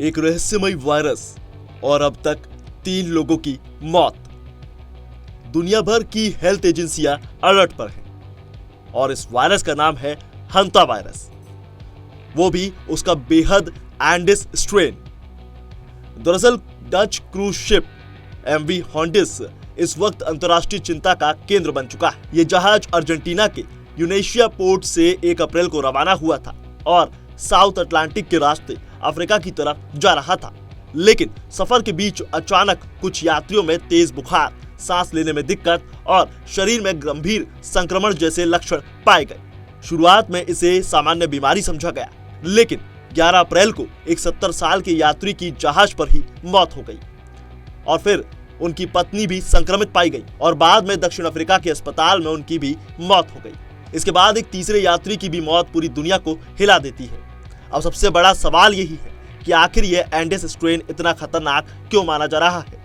एक रहस्यमय वायरस और अब तक 3 लोगों की मौत। दुनिया भर की हेल्थ एजेंसियां अलर्ट पर हैं और इस वायरस का नाम है हंता वायरस, वो भी उसका बेहद एंडिस स्ट्रेन। दरअसल डच क्रूज शिप एमवी हॉन्डिस इस वक्त अंतर्राष्ट्रीय चिंता का केंद्र बन चुका है। यह जहाज अर्जेंटीना के यूनेशिया पोर्ट से 1 अप्रैल को रवाना हुआ था और साउथ अटलांटिक के रास्ते अफ्रीका की तरफ जा रहा था, लेकिन सफर के बीच अचानक कुछ यात्रियों में तेज बुखार, सांस लेने में दिक्कत और शरीर में गंभीर संक्रमण जैसे लक्षण पाए गए। शुरुआत में इसे सामान्य बीमारी समझा गया, लेकिन 11 अप्रैल को एक 70 साल के यात्री की जहाज पर ही मौत हो गई और फिर उनकी पत्नी भी संक्रमित पाई गई और बाद में दक्षिण अफ्रीका के अस्पताल में उनकी भी मौत हो गई। इसके बाद एक तीसरे यात्री की भी मौत पूरी दुनिया को हिला देती है। अब सबसे बड़ा सवाल यही है कि आखिर यह एंडिस स्ट्रेन इतना खतरनाक क्यों माना जा रहा है।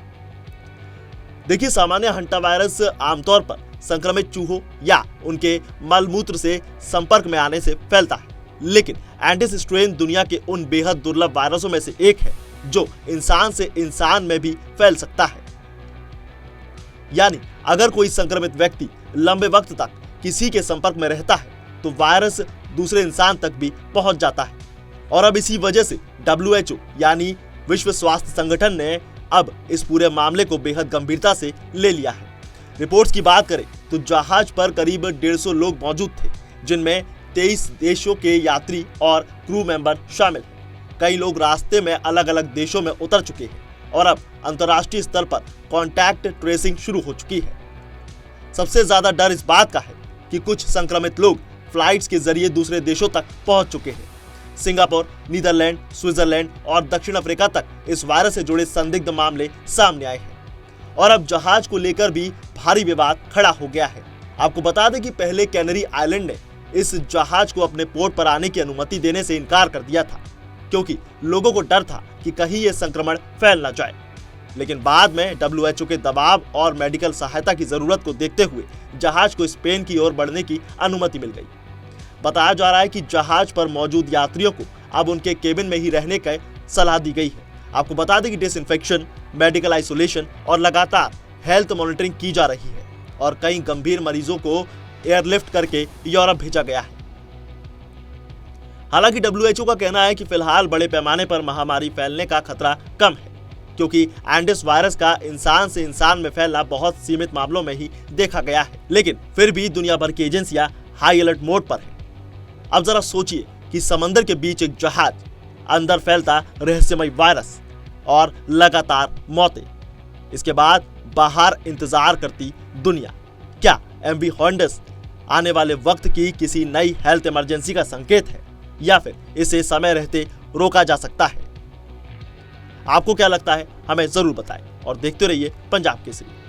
देखिए, सामान्य हंटा वायरस आमतौर पर संक्रमित चूहों या उनके मलमूत्र से संपर्क में आने से फैलता है, लेकिन एंडिस स्ट्रेन दुनिया के उन बेहद दुर्लभ वायरसों में से एक है जो इंसान से इंसान में भी फैल सकता है। यानी अगर कोई संक्रमित व्यक्ति लंबे वक्त तक किसी के संपर्क में रहता है तो वायरस दूसरे इंसान तक भी पहुंच जाता है। और अब इसी वजह से WHO यानी विश्व स्वास्थ्य संगठन ने अब इस पूरे मामले को बेहद गंभीरता से ले लिया है। रिपोर्ट्स की बात करें तो जहाज पर करीब 150 लोग मौजूद थे, जिनमें 23 देशों के यात्री और क्रू मेंबर शामिल हैं। कई लोग रास्ते में अलग अलग देशों में उतर चुके हैं और अब अंतर्राष्ट्रीय स्तर पर कॉन्टैक्ट ट्रेसिंग शुरू हो चुकी है। सबसे ज्यादा डर इस बात का है कि कुछ संक्रमित लोग फ्लाइट्स के जरिए दूसरे देशों तक पहुंच चुके हैं। सिंगापुर, नीदरलैंड, स्विट्जरलैंड और दक्षिण अफ्रीका तक इस वायरस से जुड़े संदिग्ध मामले सामने आए हैं और अब जहाज को लेकर भी भारी विवाद खड़ा हो गया है। आपको बता दें कि पहले कैनरी आइलैंड ने इस जहाज को अपने पोर्ट पर आने की अनुमति देने से इनकार कर दिया था, क्योंकि लोगों को डर था कि कहीं यह संक्रमण फैल न जाए। लेकिन बाद में WHO के दबाव और मेडिकल सहायता की जरूरत को देखते हुए जहाज को स्पेन की ओर बढ़ने की अनुमति मिल गई। बताया जा रहा है कि जहाज पर मौजूद यात्रियों को अब उनके केबिन में ही रहने की सलाह दी गई है। आपको बता दें कि डिसइंफेक्शन, मेडिकल आइसोलेशन और लगातार हेल्थ मॉनिटरिंग की जा रही है और कई गंभीर मरीजों को एयरलिफ्ट करके यूरोप भेजा गया है। हालांकि WHO का कहना है कि फिलहाल बड़े पैमाने पर महामारी फैलने का खतरा कम है, क्योंकि एंडिस वायरस का इंसान से इंसान में फैलना बहुत सीमित मामलों में ही देखा गया है। लेकिन फिर भी दुनिया भर की एजेंसियां हाई अलर्ट मोड पर है। अब जरा सोचिए कि समंदर के बीच एक जहाज, अंदर फैलता रहस्यमय वायरस और लगातार मौतें, इसके बाद बाहर इंतजार करती दुनिया। क्या एमवी हॉन्डिस आने वाले वक्त की किसी नई हेल्थ इमरजेंसी का संकेत है या फिर इसे समय रहते रोका जा सकता है? आपको क्या लगता है, हमें जरूर बताएं और देखते रहिए पंजाब केसरी।